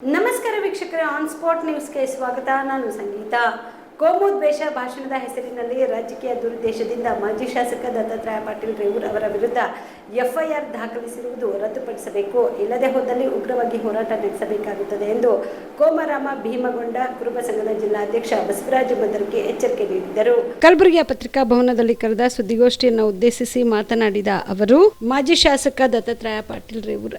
ನಮಸ್ಕಾರ ವೀಕ್ಷಕರೇ, on spot ನ್ಯೂಸ್ಗೆ ಸ್ವಾಗತ. ನಾನು ಸಂಗೀತಾ. ಕೋಮುದ್ವೇಷ ಭಾಷಣದ ಹೆಸರಿನಲ್ಲಿ ರಾಜಕೀಯ ದುರುದ್ದೇಶದಿಂದ ಮಾಜಿ ಶಾಸಕ ದತ್ತಾತ್ರೇಯ ಪಾಟೀಲ್ ರೇವೂರ್ ಅವರ ವಿರುದ್ಧ ಎಫ್ಐಆರ್ ದಾಖಲಿಸಿರುವುದು ರದ್ದುಪಡಿಸಬೇಕು, ಇಲ್ಲದೆ ಹೋದಲ್ಲಿ ಉಗ್ರವಾಗಿ ಹೋರಾಟ ನಡೆಸಬೇಕಾಗುತ್ತದೆ ಎಂದು ಕೋಮರಾಮ ಭೀಮಗೊಂಡ ಕುರುಬ ಸಂಘದ ಜಿಲ್ಲಾಧ್ಯಕ್ಷ ಬಸವರಾಜ ಬಂದರ್ಗೆ ಎಚ್ಚರಿಕೆ ನೀಡಿದರು. ಕಲಬುರಗಿಯ ಪತ್ರಿಕಾ ಭವನದಲ್ಲಿ ಕರೆದ ಸುದ್ದಿಗೋಷ್ಠಿಯನ್ನು ಉದ್ದೇಶಿಸಿ ಮಾತನಾಡಿದ ಅವರು, ಮಾಜಿ ಶಾಸಕ ದತ್ತಾತ್ರೇಯ ಪಾಟೀಲ್ ರೇವೂರ್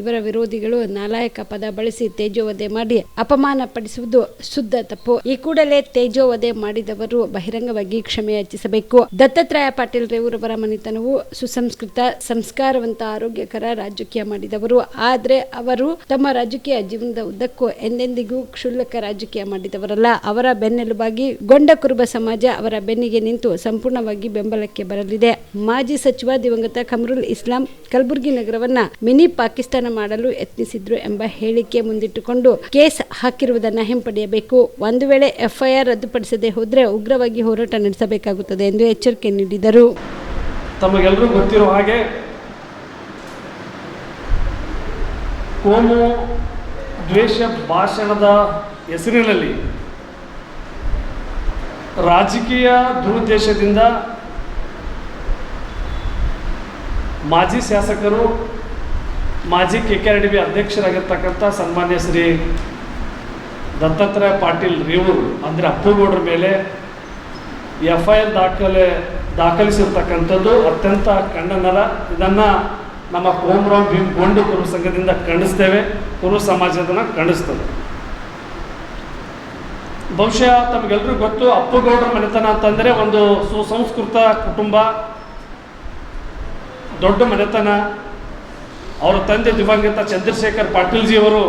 ಇವರ ವಿರೋಧಿಗಳು ನಾಲಾಯಕ ಪದ ಬಳಸಿ ತೇಜೋವಧೆ ಮಾಡಿ ಅಪಮಾನ ಪಡಿಸುವುದು ಶುದ್ಧ ತಪ್ಪು. ಈ ಕೂಡಲೇ ತೇಜೋವಧೆ ಮಾಡಿದವರು ಬಹಿರಂಗವಾಗಿ ಕ್ಷಮೆ ಯಾಚಿಸಬೇಕು. ದತ್ತಾತ್ರೇಯ ಪಾಟೀಲ್ ರೇವೂರ್ ಅವರ ಮನೆತನವು ಸುಸಂಸ್ಕೃತ, ಸಂಸ್ಕಾರವಂತ, ಆರೋಗ್ಯಕರ ರಾಜಕೀಯ ಮಾಡಿದವರು. ಆದರೆ ಅವರು ತಮ್ಮ ರಾಜಕೀಯ ಜೀವನದ ಉದ್ದಕ್ಕೂ ಎಂದೆಂದಿಗೂ ಕ್ಷುಲ್ಲಕ ರಾಜಕೀಯ ಮಾಡಿದವರಲ್ಲ. ಅವರ ಬೆನ್ನೆಲುಬಾಗಿ ಗೊಂಡ ಕುರುಬ ಸಮಾಜ ಅವರ ಬೆನ್ನಿಗೆ ನಿಂತು ಸಂಪೂರ್ಣವಾಗಿ ಬೆಂಬಲಕ್ಕೆ ಬರಲಿದೆ. ಮಾಜಿ ಸಚಿವ ದಿವಂಗತ ಕಮರುಲ್ ಇಸ್ಲಾಂ ಕಲಬುರಗಿ ನಗರವನ್ನ ಮಿನಿ ಪಾಕಿಸ್ತಾನ ಮಾಡಲು ಯತ್ನಿಸಿದ್ರು ಎಂಬ ಹೇಳಿಕೆ ಮುಂದಿಟ್ಟುಕೊಂಡು ಕೇಸ್ ಹಾಕಿರುವುದನ್ನು ಹಿಂಪಡೆಯಬೇಕು. ಒಂದು ವೇಳೆ ಎಫ್ಐಆರ್ ರದ್ದುಪಡಿಸದೆ ಹೋದರೆ ಉಗ್ರವಾಗಿ ಹೋರಾಟ ನಡೆಸಬೇಕಾಗುತ್ತದೆ ಎಂದು ಎಚ್ಚರಿಕೆ ನೀಡಿದರು. ತಮಗೆಲ್ಲರೂ ಗೊತ್ತಿರೋ ಹಾಗೆ ಕೋಮು ದ್ವೇಷ ಭಾಷಣದ ಹೆಸರಿನಲ್ಲಿ ರಾಜಕೀಯ ದುರುದ್ದೇಶದಿಂದ ಮಾಜಿ ಶಾಸಕರು, ಮಾಜಿ KKRDB ಅಧ್ಯಕ್ಷರಾಗಿರ್ತಕ್ಕಂಥ ಸನ್ಮಾನ್ಯ ಶ್ರೀ ದತ್ತಾತ್ರೇಯ ಪಾಟೀಲ್ ರೇವೂರ್ ಅಂದರೆ ಅಪ್ಪುಗೌಡರ ಮೇಲೆ ಎಫ್ಐಆರ್ ದಾಖಲಿಸಿರ್ತಕ್ಕಂಥದ್ದು ಅತ್ಯಂತ ಖಂಡನೀಯ. ಇದನ್ನು ನಮ್ಮ ಕೋಮರಾಮ ಭೀಮಗೊಂಡ ಕುರುಬ ಸಂಘದಿಂದ ಖಂಡಿಸ್ತೇವೆ, ಕುರುಬ ಸಮಾಜದನ್ನು ಖಂಡಿಸ್ತದೆ. ಬಹುಶಃ ತಮಗೆಲ್ಲರಿಗೂ ಗೊತ್ತು, ಅಪ್ಪುಗೌಡರ ಮನೆತನ ಅಂತಂದರೆ ಒಂದು ಸುಸಂಸ್ಕೃತ ಕುಟುಂಬ, ದೊಡ್ಡ ಮನೆತನ. ಅವರ ತಂದೆ ದಿವಂಗತ ಚಂದ್ರಶೇಖರ್ ಪಾಟೀಲ್ಜಿಯವರು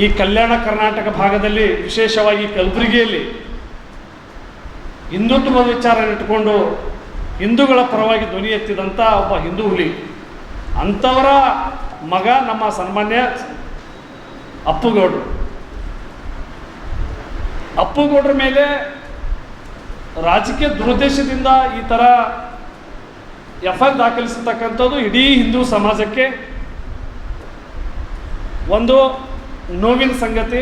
ಈ ಕಲ್ಯಾಣ ಕರ್ನಾಟಕ ಭಾಗದಲ್ಲಿ, ವಿಶೇಷವಾಗಿ ಕಲಬುರಗಿಯಲ್ಲಿ ಹಿಂದುತ್ವದ ವಿಚಾರ ಇಟ್ಟುಕೊಂಡು ಹಿಂದೂಗಳ ಪರವಾಗಿ ಧ್ವನಿ ಎತ್ತಿದಂಥ ಒಬ್ಬ ಹಿಂದೂ ಹುಲಿ. ಅಂಥವರ ಮಗ ನಮ್ಮ ಸನ್ಮಾನ್ಯ ಅಪ್ಪುಗೌಡರ ಮೇಲೆ ರಾಜಕೀಯ ದುರುದ್ದೇಶದಿಂದ ಈ ಥರ ಎಫ್ಐಆರ್ ದಾಖಲಿಸತಕ್ಕಂಥದ್ದು ಇಡೀ ಹಿಂದೂ ಸಮಾಜಕ್ಕೆ ಒಂದು ನೋವಿನ ಸಂಗತಿ.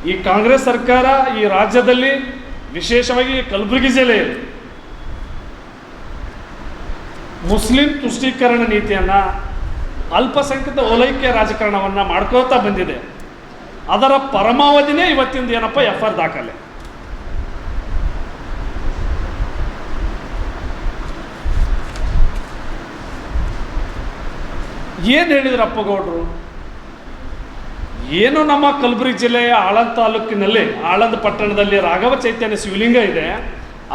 ಈ ಕಾಂಗ್ರೆಸ್ ಸರ್ಕಾರ ಈ ರಾಜ್ಯದಲ್ಲಿ, ವಿಶೇಷವಾಗಿ ಕಲಬುರಗಿ ಜಿಲ್ಲೆಯಲ್ಲಿ ಮುಸ್ಲಿಂ ತುಷ್ಟೀಕರಣ ನೀತಿಯನ್ನು, ಅಲ್ಪಸಂಖ್ಯಾತ ಓಲೈಕೆ ರಾಜಕಾರಣವನ್ನು ಮಾಡ್ಕೋತಾ ಬಂದಿದೆ. ಅದರ ಪರಮಾವಧಿನೇ ಇವತ್ತಿಂದ ಏನಪ್ಪ ಎಫ್ಐಆರ್ ದಾಖಲೆ. ಏನು ಹೇಳಿದ್ರು ಅಪ್ಪಗೌಡರು? ಏನು ನಮ್ಮ ಕಲಬುರಗಿ ಜಿಲ್ಲೆಯ ಆಳಂದ ತಾಲೂಕಿನಲ್ಲಿ, ಆಳಂದ ಪಟ್ಟಣದಲ್ಲಿ ರಾಘವ ಚೈತನ್ಯ ಶಿವಲಿಂಗ ಇದೆ.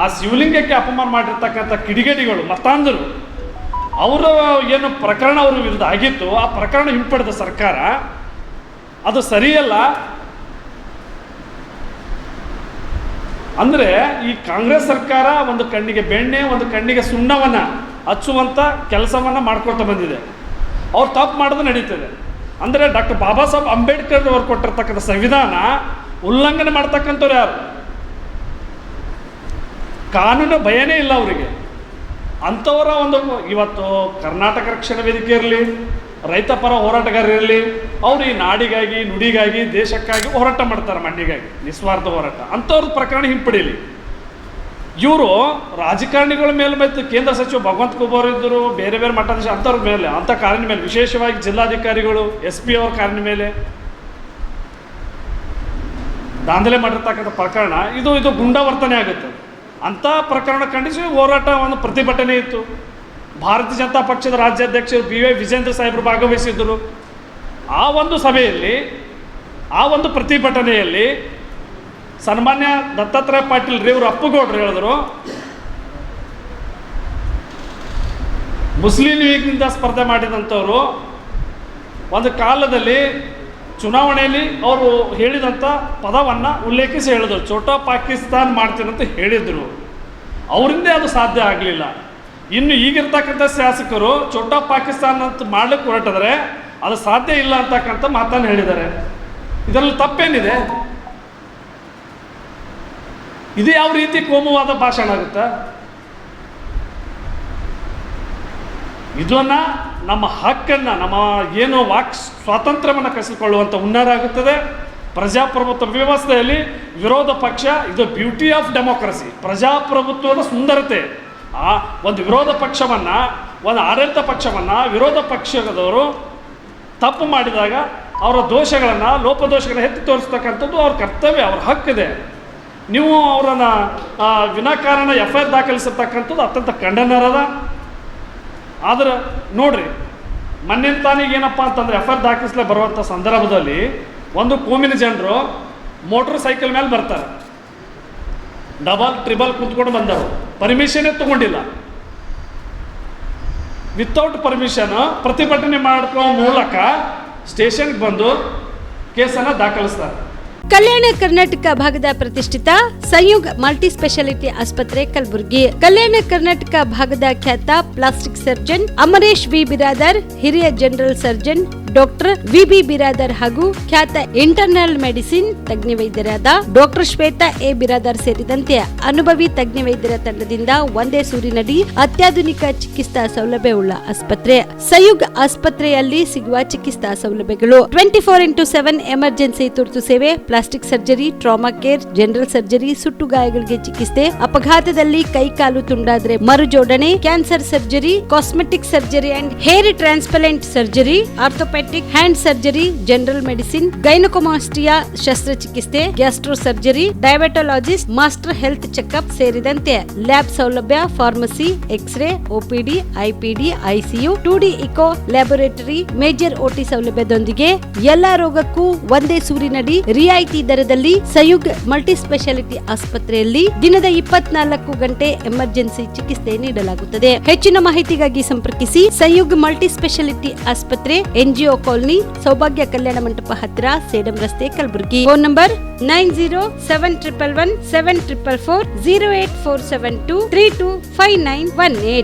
ಆ ಶಿವಲಿಂಗಕ್ಕೆ ಅಪಮಾನ ಮಾಡಿರ್ತಕ್ಕಂಥ ಕಿಡಿಗೇಡಿಗಳು, ಮತಾಂಧರು, ಅವರು ಏನು ಪ್ರಕರಣ ಅವ್ರ ವಿರುದ್ಧ ಆಗಿತ್ತು, ಆ ಪ್ರಕರಣ ಹಿಂಪಡೆದ ಸರ್ಕಾರ. ಅದು ಸರಿಯಲ್ಲ. ಅಂದರೆ ಈ ಕಾಂಗ್ರೆಸ್ ಸರ್ಕಾರ ಒಂದು ಕಣ್ಣಿಗೆ ಬೆಣ್ಣೆ, ಒಂದು ಕಣ್ಣಿಗೆ ಸುಣ್ಣವನ್ನು ಹಚ್ಚುವಂಥ ಕೆಲಸವನ್ನು ಮಾಡ್ಕೊಳ್ತಾ ಬಂದಿದೆ. ಅವ್ರು ತಪ್ಪು ಮಾಡೋದು ನಡೀತದೆ. ಅಂದರೆ ಡಾಕ್ಟರ್ ಬಾಬಾ ಸಾಹೇಬ್ ಅಂಬೇಡ್ಕರ್ ಅವರು ಕೊಟ್ಟಿರ್ತಕ್ಕಂಥ ಸಂವಿಧಾನ ಉಲ್ಲಂಘನೆ ಮಾಡ್ತಕ್ಕಂಥವ್ರು ಯಾರು? ಕಾನೂನು ಭಯನೇ ಇಲ್ಲ ಅವರಿಗೆ. ಅಂಥವರ ಒಂದು ಇವತ್ತು ಕರ್ನಾಟಕ ರಕ್ಷಣಾ ವೇದಿಕೆ ಇರಲಿ, ರೈತ ಪರ ಹೋರಾಟಗಾರರಿರಲಿ, ಅವರು ಈ ನಾಡಿಗಾಗಿ, ನುಡಿಗಾಗಿ, ದೇಶಕ್ಕಾಗಿ ಹೋರಾಟ ಮಾಡ್ತಾರೆ, ಮಂಡಿಗಾಗಿ ನಿಸ್ವಾರ್ಥ ಹೋರಾಟ. ಅಂಥವ್ರದ್ದು ಪ್ರಕರಣ ಹಿಂಪಡೀಲಿ. ಇವರು ರಾಜಕಾರಣಿಗಳ ಮೇಲೆ ಮತ್ತು ಕೇಂದ್ರ ಸಚಿವ ಭಗವಂತ ಖೂಬ್ ಇದ್ದರು, ಬೇರೆ ಬೇರೆ ಮಠಾಧೀಶ ಅಂಥವ್ರ ಮೇಲೆ, ಅಂಥ ಕಾರಿನ ಮೇಲೆ, ವಿಶೇಷವಾಗಿ ಜಿಲ್ಲಾಧಿಕಾರಿಗಳು, SP ಅವ್ರ ಕಾರಿನ ಮೇಲೆ ದಾಂಧಲೆ ಮಾಡಿರ್ತಕ್ಕಂಥ ಪ್ರಕರಣ ಇದು ಗುಂಡಾವರ್ತನೆ ಆಗುತ್ತೆ. ಅಂಥ ಪ್ರಕರಣ ಖಂಡಿಸಿ ಹೋರಾಟ, ಒಂದು ಪ್ರತಿಭಟನೆ ಇತ್ತು. ಭಾರತೀಯ ಜನತಾ ಪಕ್ಷದ ರಾಜ್ಯಾಧ್ಯಕ್ಷ BY ವಿಜೇಂದ್ರ ಸಾಹೇಬರು ಭಾಗವಹಿಸಿದ್ದರು. ಆ ಒಂದು ಸಭೆಯಲ್ಲಿ, ಆ ಒಂದು ಪ್ರತಿಭಟನೆಯಲ್ಲಿ ಸನ್ಮಾನ್ಯ ದತ್ತಾತ್ರೇಯ ಪಾಟೀಲ್ ರೇವೂರ್ ಅಪ್ಪುಗೌಡರು ಹೇಳಿದ್ರು, ಮುಸ್ಲಿಂ ಲೀಗ್ನಿಂದ ಸ್ಪರ್ಧೆ ಮಾಡಿದಂಥವರು ಒಂದು ಕಾಲದಲ್ಲಿ ಚುನಾವಣೆಯಲ್ಲಿ ಅವರು ಹೇಳಿದಂಥ ಪದವನ್ನು ಉಲ್ಲೇಖಿಸಿ ಹೇಳಿದರು. ಛೋಟಾ ಪಾಕಿಸ್ತಾನ್ ಮಾಡ್ತೀನಂತ ಹೇಳಿದರು. ಅವರಿಂದೇ ಅದು ಸಾಧ್ಯ ಆಗಲಿಲ್ಲ. ಇನ್ನು ಈಗಿರ್ತಕ್ಕಂಥ ಶಾಸಕರು ಛೋಟಾ ಪಾಕಿಸ್ತಾನ್ ಅಂತ ಮಾಡ್ಲಿಕ್ಕೆ ಹೊರಟಿದ್ರೆ ಅದು ಸಾಧ್ಯ ಇಲ್ಲ ಅಂತಕ್ಕಂಥ ಮಾತನ್ನು ಹೇಳಿದ್ದಾರೆ. ಇದರಲ್ಲಿ ತಪ್ಪೇನಿದೆ? ಇದು ಯಾವ ರೀತಿ ಕೋಮುವಾದ ಭಾಷಣ ಆಗುತ್ತಾ? ಇದನ್ನು ನಮ್ಮ ಹಕ್ಕನ್ನು, ನಮ್ಮ ಏನು ವಾಕ್ ಸ್ವಾತಂತ್ರ್ಯವನ್ನು ಕಸಿದುಕೊಳ್ಳುವಂಥ ಹುನ್ನಾರ ಆಗುತ್ತದೆ. ಪ್ರಜಾಪ್ರಭುತ್ವ ವ್ಯವಸ್ಥೆಯಲ್ಲಿ ವಿರೋಧ ಪಕ್ಷ, ಇದು ಬ್ಯೂಟಿ ಆಫ್ ಡೆಮೋಕ್ರಸಿ, ಪ್ರಜಾಪ್ರಭುತ್ವದ ಸುಂದರತೆ. ಆ ಒಂದು ವಿರೋಧ ಪಕ್ಷವನ್ನು, ಒಂದು ಆಡಳಿತ ಪಕ್ಷವನ್ನು ವಿರೋಧ ಪಕ್ಷದವರು ತಪ್ಪು ಮಾಡಿದಾಗ ಅವರ ದೋಷಗಳನ್ನು, ಲೋಪದೋಷಗಳನ್ನು ಎತ್ತಿ ತೋರಿಸ್ತಕ್ಕಂಥದ್ದು ಅವ್ರ ಕರ್ತವ್ಯ, ಅವ್ರ ಹಕ್ಕಿದೆ. ನೀವು ಅವರನ್ನು ವಿನಾಕಾರಣ FIR ದಾಖಲಿಸಿರ್ತಕ್ಕಂಥದ್ದು ಅತ್ಯಂತ ಖಂಡನೀಯದ. ಆದ್ರೆ ನೋಡ್ರಿ, ಮೊನ್ನೆ ತಾನಿಗೆ ಏನಪ್ಪ ಅಂತಂದರೆ FIR ದಾಖಲಿಸಲೇ ಬರುವಂಥ ಸಂದರ್ಭದಲ್ಲಿ ಒಂದು ಕೋಮಿನ ಜನರು ಮೋಟ್ರ್ ಸೈಕಲ್ ಮೇಲೆ ಬರ್ತಾರೆ, ಡಬಲ್ ಟ್ರಿಬಲ್ ಕುಂತ್ಕೊಂಡು ಬಂದರು, ಪರ್ಮಿಷನ್ನೇ ತಗೊಂಡಿಲ್ಲ. ವಿತೌಟ್ ಪರ್ಮಿಷನ್ ಪ್ರತಿಭಟನೆ ಮಾಡ್ಕೋ ಮೂಲಕ ಸ್ಟೇಷನ್ಗೆ ಬಂದು ಕೇಸನ್ನು ದಾಖಲಿಸ್ತಾರೆ. ಕಲ್ಯಾಣ ಕರ್ನಾಟಕ ಭಾಗದ ಪ್ರತಿಷ್ಠಿತ ಸಂಯುಗ್ ಮಲ್ಟಿ ಸ್ಪೆಷಾಲಿಟಿ ಆಸ್ಪತ್ರೆ ಕಲಬುರಗಿ. ಕಲ್ಯಾಣ ಕರ್ನಾಟಕ ಭಾಗದ ಖ್ಯಾತ plastic surgeon Amaresh V Biradar, ಹಿರಿಯ general surgeon doctor VB Biradar ಹಾಗೂ ಖ್ಯಾತ ಇಂಟರ್ನಲ್ ಮೆಡಿಸಿನ್ ತಜ್ಞ ವೈದ್ಯರಾದ ಡಾಕ್ಟರ್ ಶ್ವೇತಾ A ಬಿರಾದರ್ ಸೇರಿದಂತೆ ಅನುಭವಿ ತಜ್ಞ ವೈದ್ಯರ ತಂಡದಿಂದ ಒಂದೇ ಸೂರಿನಡಿ ಅತ್ಯಾಧುನಿಕ ಚಿಕಿತ್ಸಾ ಸೌಲಭ್ಯವುಳ್ಳ ಆಸ್ಪತ್ರೆ. ಸಂಯುಗ್ ಆಸ್ಪತ್ರೆಯಲ್ಲಿ ಸಿಗುವ ಚಿಕಿತ್ಸಾ ಸೌಲಭ್ಯಗಳು: 24x7 ಎಮರ್ಜೆನ್ಸಿ ತುರ್ತು ಸೇವೆ, plastic surgery, trauma care, general surgery, ಸುಟ್ಟು ಗಾಯಗಳಿಗೆ ಚಿಕಿತ್ಸೆ, ಅಪಘಾತದಲ್ಲಿ ಕೈ ಕಾಲು ತುಂಡಾದ್ರೆ ಮರುಜೋಡಣೆ, cancer surgery, cosmetic surgery and hair transplant surgery, orthopaedic hand surgery, general medicine, gynaecomastia ಶಸ್ತ್ರಚಿಕಿತ್ಸೆ, gastro surgery, diabetologist, master health checkup ಸೇರಿದಂತೆ ಲ್ಯಾಬ್ ಸೌಲಭ್ಯ, pharmacy, x ray, OPD, IPD, ICU, 2D echo laboratory, major OT ಸೌಲಭ್ಯದೊಂದಿಗೆ ಎಲ್ಲಾ ರೋಗಕ್ಕೂ ಒಂದೇ ಸೂರಿನಡಿ ರಿಯಾಯಿತಿ ದರದಲ್ಲಿ ಸಂಯುಗ್ multi speciality ಆಸ್ಪತ್ರೆಯಲ್ಲಿ ದಿನದ 24 ಗಂಟೆ ಎಮರ್ಜೆನ್ಸಿ ಚಿಕಿತ್ಸೆ ನೀಡಲಾಗುತ್ತದೆ. ಹೆಚ್ಚಿನ ಮಾಹಿತಿಗಾಗಿ ಸಂಪರ್ಕಿಸಿ ಸಂಯುಗ್ ಮಲ್ಟಿ ಸ್ಪೆಷಾಲಿಟಿ ಆಸ್ಪತ್ರೆ, NGO ಕಾಲೋನಿ, ಸೌಭಾಗ್ಯ ಕಲ್ಯಾಣ ಮಂಟಪ ಹತ್ತಿರ, ಸೇಡಂ ರಸ್ತೆ, ಕಲಬುರಗಿ. Phone number 9071117444, 08472325918.